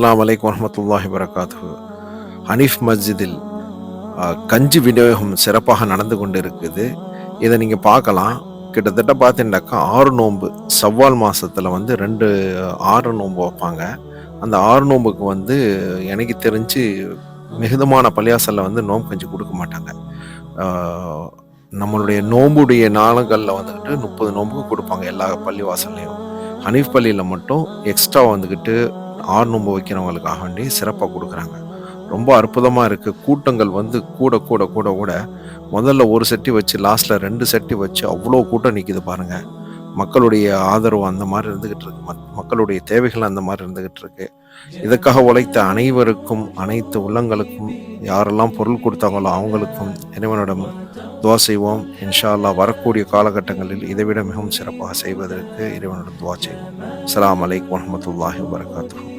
அஸ்ஸலாமு அலைக்கும் வரஹ்மத்துல்லாஹி வபரகாத்துஹு. ஹனீஃப் மஸ்ஜிதில் கஞ்சி விநியோகம் சிறப்பாக நடந்து கொண்டு இருக்குது. இதை நீங்கள் பார்க்கலாம். கிட்டத்தட்ட பார்த்தீங்கன்னாக்கா 6 நோன்பு சவ்வால் மாதத்தில் வந்து 2 6 நோன்பு வைப்பாங்க. அந்த 6 நோன்புக்கு வந்து எனக்கு தெரிஞ்சு மிகுதமான பள்ளியாசலில் வந்து நோன்பு கஞ்சி கொடுக்க மாட்டாங்க. நம்மளுடைய நோம்புடைய நாளுகளில் வந்துக்கிட்டு 30 நோன்புக்கு கொடுப்பாங்க எல்லா பள்ளிவாசல்லையும். ஹனீஃப் பள்ளியில் மட்டும் எக்ஸ்ட்ரா வந்துக்கிட்டு 6 நோன்பு வைக்கிறவங்களுக்காக வேண்டி சிறப்பாக கொடுக்குறாங்க. ரொம்ப அற்புதமாக இருக்குது. கூட்டங்கள் வந்து கூட கூட கூட கூட முதல்ல ஒரு செட்டி வச்சு லாஸ்ட்டில் 2 செட்டி வச்சு அவ்வளோ கூட்டம் நிற்கிது பாருங்கள். மக்களுடைய ஆதரவு அந்த மாதிரி இருந்துக்கிட்டு இருக்கு. மக்களுடைய தேவைகள் அந்த மாதிரி இருந்துக்கிட்டு இருக்கு. இதுக்காக உழைத்த அனைவருக்கும், அனைத்து உள்ளங்களுக்கும், யாரெல்லாம் பொருள் கொடுத்தாங்களோ அவங்களுக்கும் இறைவனிடம் துவா செய்வோம். இன்ஷா அல்லாஹ் வரக்கூடிய காலகட்டங்களில் இதைவிட மிகவும் சிறப்பாக செய்வதற்கு இறைவனிடம் துவா செய்வோம். அஸ்ஸலாமு அலைக்கும் வரஹ்மத்துல்லாஹி வபரகாத்துஹு.